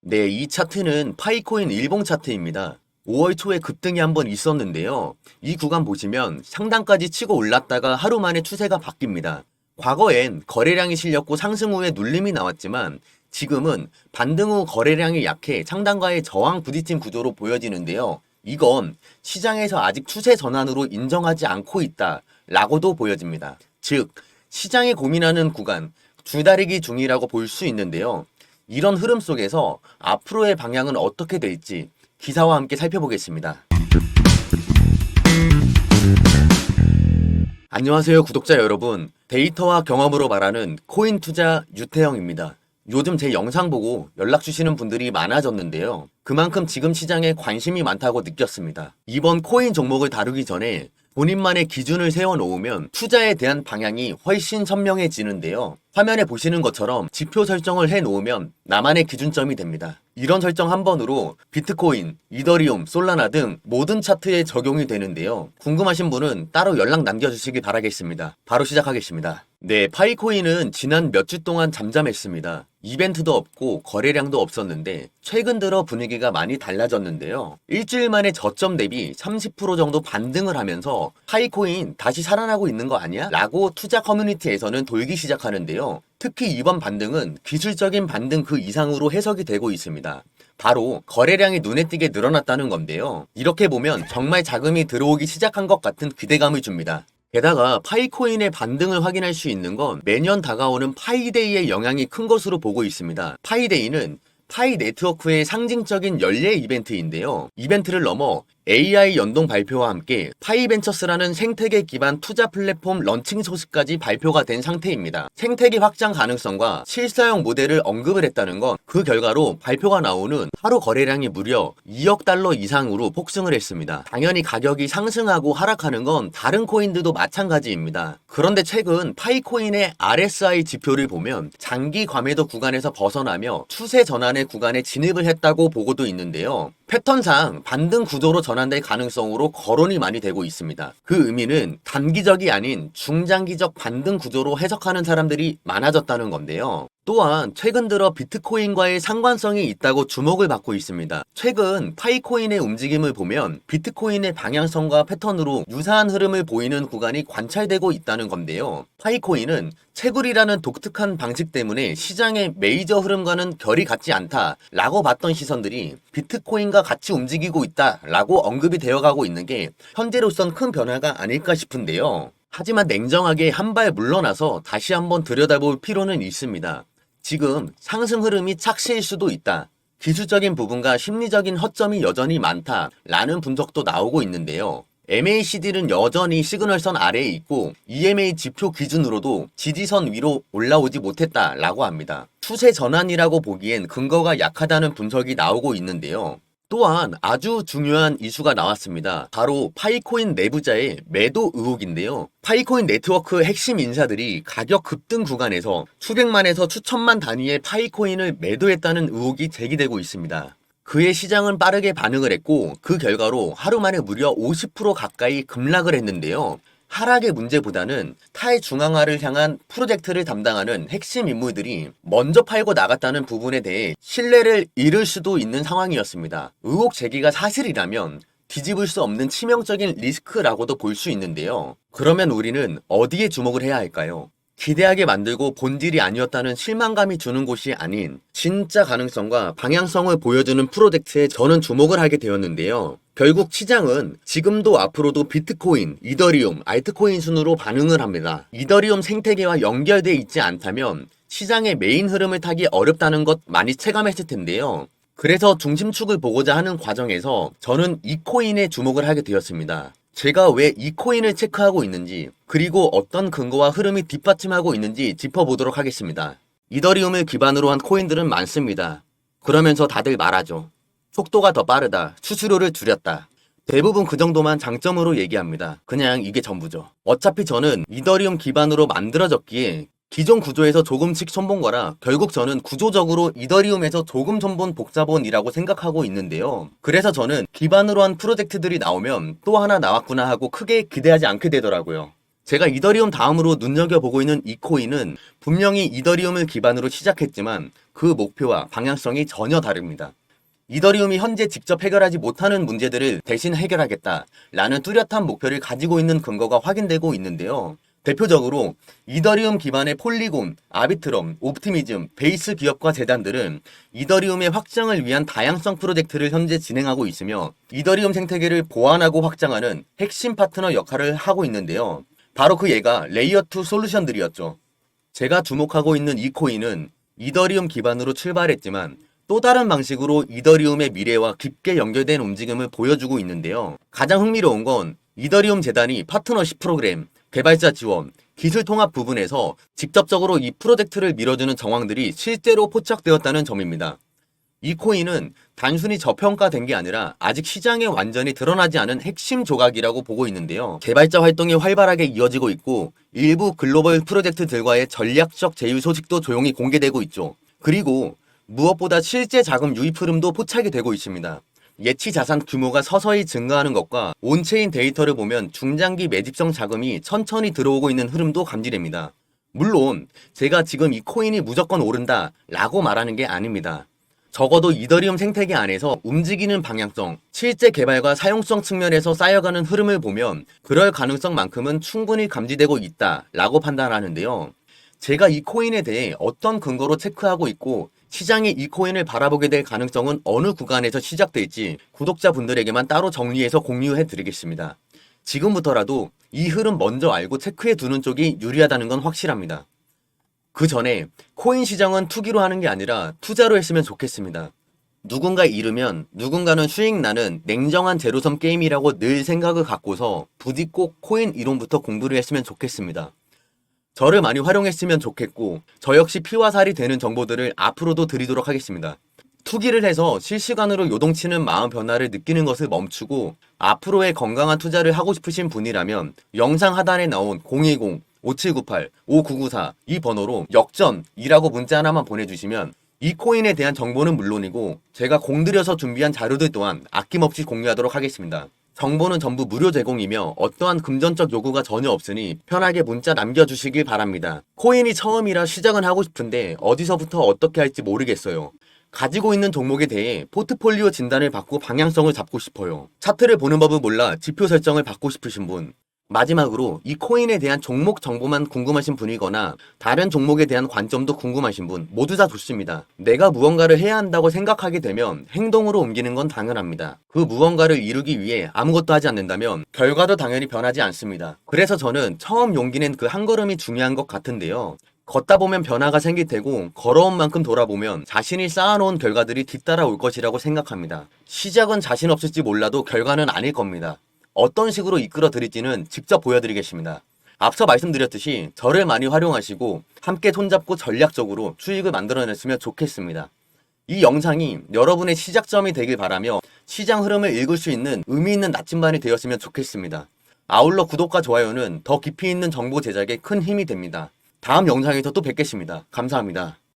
네, 이 차트는 파이코인 일봉 차트입니다. 5월 초에 급등이 한번 있었는데요. 이 구간 보시면 상단까지 치고 올랐다가 하루 만에 추세가 바뀝니다. 과거엔 거래량이 실렸고 상승 후에 눌림이 나왔지만 지금은 반등 후 거래량이 약해 상단과의 저항 부딪힌 구조로 보여지는데요. 이건 시장에서 아직 추세 전환으로 인정하지 않고 있다라고도 보여집니다. 즉, 시장이 고민하는 구간, 줄다리기 중이라고 볼 수 있는데요. 이런 흐름 속에서 앞으로의 방향은 어떻게 될지 기사와 함께 살펴보겠습니다. 안녕하세요, 구독자 여러분. 데이터와 경험으로 말하는 코인 투자 유태형입니다. 요즘 제 영상 보고 연락 주시는 분들이 많아졌는데요. 그만큼 지금 시장에 관심이 많다고 느꼈습니다. 이번 코인 종목을 다루기 전에 본인만의 기준을 세워놓으면 투자에 대한 방향이 훨씬 선명해지는데요. 화면에 보시는 것처럼 지표 설정을 해놓으면 나만의 기준점이 됩니다. 이런 설정 한 번으로 비트코인, 이더리움, 솔라나 등 모든 차트에 적용이 되는데요. 궁금하신 분은 따로 연락 남겨주시기 바라겠습니다. 바로 시작하겠습니다. 네, 파이코인은 지난 몇 주 동안 잠잠했습니다. 이벤트도 없고 거래량도 없었는데 최근 들어 분위기가 많이 달라졌는데요. 일주일 만에 저점 대비 30% 정도 반등을 하면서 파이코인 다시 살아나고 있는 거 아니야? 라고 투자 커뮤니티에서는 돌기 시작하는데요. 특히 이번 반등은 기술적인 반등 그 이상으로 해석이 되고 있습니다. 바로 거래량이 눈에 띄게 늘어났다는 건데요. 이렇게 보면 정말 자금이 들어오기 시작한 것 같은 기대감을 줍니다. 게다가 파이코인의 반등을 확인할 수 있는 건 매년 다가오는 파이데이의 영향이 큰 것으로 보고 있습니다. 파이데이는 파이 네트워크의 상징적인 연례 이벤트인데요. 이벤트를 넘어 AI 연동 발표와 함께 파이벤처스라는 생태계 기반 투자 플랫폼 런칭 소식까지 발표가 된 상태입니다. 생태계 확장 가능성과 실사용 모델을 언급을 했다는 건 그 결과로 발표가 나오는 하루 거래량이 무려 2억 달러 이상으로 폭증을 했습니다. 당연히 가격이 상승하고 하락하는 건 다른 코인들도 마찬가지입니다. 그런데 최근 파이코인의 RSI 지표를 보면 장기 과매도 구간에서 벗어나며 추세 전환의 구간에 진입을 했다고 보고도 있는데요. 패턴상 반등 구조로 전환될 가능성으로 거론이 많이 되고 있습니다. 그 의미는 단기적이 아닌 중장기적 반등 구조로 해석하는 사람들이 많아졌다는 건데요. 또한 최근 들어 비트코인과의 상관성이 있다고 주목을 받고 있습니다. 최근 파이코인의 움직임을 보면 비트코인의 방향성과 패턴으로 유사한 흐름을 보이는 구간이 관찰되고 있다는 건데요. 파이코인은 채굴이라는 독특한 방식 때문에 시장의 메이저 흐름과는 결이 같지 않다라고 봤던 시선들이 비트코인과 같이 움직이고 있다라고 언급이 되어가고 있는 게 현재로선 큰 변화가 아닐까 싶은데요. 하지만 냉정하게 한 발 물러나서 다시 한번 들여다볼 필요는 있습니다. 지금 상승 흐름이 착시일 수도 있다. 기술적인 부분과 심리적인 허점이 여전히 많다라는 분석도 나오고 있는데요. MACD는 여전히 시그널선 아래에 있고 EMA 지표 기준으로도 지지선 위로 올라오지 못했다라고 합니다. 추세 전환이라고 보기엔 근거가 약하다는 분석이 나오고 있는데요. 또한 아주 중요한 이슈가 나왔습니다. 바로 파이코인 내부자의 매도 의혹인데요. 파이코인 네트워크 핵심 인사들이 가격 급등 구간에서 수백만에서 수천만 단위의 파이코인을 매도했다는 의혹이 제기되고 있습니다. 그의 시장은 빠르게 반응을 했고 그 결과로 하루 만에 무려 50% 가까이 급락을 했는데요. 하락의 문제보다는 탈중앙화를 향한 프로젝트를 담당하는 핵심 인물들이 먼저 팔고 나갔다는 부분에 대해 신뢰를 잃을 수도 있는 상황이었습니다. 의혹 제기가 사실이라면 뒤집을 수 없는 치명적인 리스크라고도 볼 수 있는데요. 그러면 우리는 어디에 주목을 해야 할까요? 기대하게 만들고 본질이 아니었다는 실망감이 주는 곳이 아닌 진짜 가능성과 방향성을 보여주는 프로젝트에 저는 주목을 하게 되었는데요. 결국 시장은 지금도 앞으로도 비트코인, 이더리움, 알트코인 순으로 반응을 합니다. 이더리움 생태계와 연결되어 있지 않다면 시장의 메인 흐름을 타기 어렵다는 것 많이 체감했을 텐데요. 그래서 중심축을 보고자 하는 과정에서 저는 이 코인에 주목을 하게 되었습니다. 제가 왜 이 코인을 체크하고 있는지 그리고 어떤 근거와 흐름이 뒷받침하고 있는지 짚어보도록 하겠습니다. 이더리움을 기반으로 한 코인들은 많습니다. 그러면서 다들 말하죠. 속도가 더 빠르다, 수수료를 줄였다. 대부분 그 정도만 장점으로 얘기합니다. 그냥 이게 전부죠. 어차피 저는 이더리움 기반으로 만들어졌기에 기존 구조에서 조금씩 손본 거라 결국 저는 구조적으로 이더리움에서 조금 손본 복사본이라고 생각하고 있는데요. 그래서 저는 기반으로 한 프로젝트들이 나오면 또 하나 나왔구나 하고 크게 기대하지 않게 되더라고요. 제가 이더리움 다음으로 눈여겨보고 있는 이 코인은 분명히 이더리움을 기반으로 시작했지만 그 목표와 방향성이 전혀 다릅니다. 이더리움이 현재 직접 해결하지 못하는 문제들을 대신 해결하겠다라는 뚜렷한 목표를 가지고 있는 근거가 확인되고 있는데요. 대표적으로 이더리움 기반의 폴리곤, 아비트럼, 옵티미즘, 베이스 기업과 재단들은 이더리움의 확장을 위한 다양성 프로젝트를 현재 진행하고 있으며 이더리움 생태계를 보완하고 확장하는 핵심 파트너 역할을 하고 있는데요. 바로 그 예가 레이어2 솔루션들이었죠. 제가 주목하고 있는 이 코인은 이더리움 기반으로 출발했지만 또 다른 방식으로 이더리움의 미래와 깊게 연결된 움직임을 보여주고 있는데요. 가장 흥미로운 건 이더리움 재단이 파트너십 프로그램, 개발자 지원, 기술 통합 부분에서 직접적으로 이 프로젝트를 밀어주는 정황들이 실제로 포착되었다는 점입니다. 이 코인은 단순히 저평가된 게 아니라 아직 시장에 완전히 드러나지 않은 핵심 조각이라고 보고 있는데요. 개발자 활동이 활발하게 이어지고 있고 일부 글로벌 프로젝트들과의 전략적 제휴 소식도 조용히 공개되고 있죠. 그리고 무엇보다 실제 자금 유입 흐름도 포착이 되고 있습니다. 예치 자산 규모가 서서히 증가하는 것과 온체인 데이터를 보면 중장기 매집성 자금이 천천히 들어오고 있는 흐름도 감지됩니다. 물론 제가 지금 이 코인이 무조건 오른다 라고 말하는 게 아닙니다. 적어도 이더리움 생태계 안에서 움직이는 방향성, 실제 개발과 사용성 측면에서 쌓여가는 흐름을 보면 그럴 가능성만큼은 충분히 감지되고 있다 라고 판단하는데요. 제가 이 코인에 대해 어떤 근거로 체크하고 있고 시장이 이 코인을 바라보게 될 가능성은 어느 구간에서 시작될지 구독자분들에게만 따로 정리해서 공유해 드리겠습니다. 지금부터라도 이 흐름 먼저 알고 체크해 두는 쪽이 유리하다는 건 확실합니다. 그 전에 코인 시장은 투기로 하는 게 아니라 투자로 했으면 좋겠습니다. 누군가 잃으면 누군가는 수익 나는 냉정한 제로섬 게임이라고 늘 생각을 갖고서 부디 꼭 코인 이론부터 공부를 했으면 좋겠습니다. 저를 많이 활용했으면 좋겠고 저 역시 피와 살이 되는 정보들을 앞으로도 드리도록 하겠습니다. 투기를 해서 실시간으로 요동치는 마음 변화를 느끼는 것을 멈추고 앞으로의 건강한 투자를 하고 싶으신 분이라면 영상 하단에 나온 010-5798-5994 이 번호로 역전이라고 문자 하나만 보내주시면 이 코인에 대한 정보는 물론이고 제가 공들여서 준비한 자료들 또한 아낌없이 공유하도록 하겠습니다. 정보는 전부 무료 제공이며 어떠한 금전적 요구가 전혀 없으니 편하게 문자 남겨주시길 바랍니다. 코인이 처음이라 시작은 하고 싶은데 어디서부터 어떻게 할지 모르겠어요. 가지고 있는 종목에 대해 포트폴리오 진단을 받고 방향성을 잡고 싶어요. 차트를 보는 법을 몰라 지표 설정을 받고 싶으신 분, 마지막으로 이 코인에 대한 종목 정보만 궁금하신 분이거나 다른 종목에 대한 관점도 궁금하신 분 모두 다 좋습니다. 내가 무언가를 해야 한다고 생각하게 되면 행동으로 옮기는 건 당연합니다. 그 무언가를 이루기 위해 아무것도 하지 않는다면 결과도 당연히 변하지 않습니다. 그래서 저는 처음 용기 낸 그 한 걸음이 중요한 것 같은데요. 걷다 보면 변화가 생길 테고 걸어온 만큼 돌아보면 자신이 쌓아놓은 결과들이 뒤따라올 것이라고 생각합니다. 시작은 자신 없을지 몰라도 결과는 아닐 겁니다. 어떤 식으로 이끌어 드릴지는 직접 보여드리겠습니다. 앞서 말씀드렸듯이 저를 많이 활용하시고 함께 손잡고 전략적으로 수익을 만들어냈으면 좋겠습니다. 이 영상이 여러분의 시작점이 되길 바라며 시장 흐름을 읽을 수 있는 의미 있는 나침반이 되었으면 좋겠습니다. 아울러 구독과 좋아요는 더 깊이 있는 정보 제작에 큰 힘이 됩니다. 다음 영상에서 또 뵙겠습니다. 감사합니다.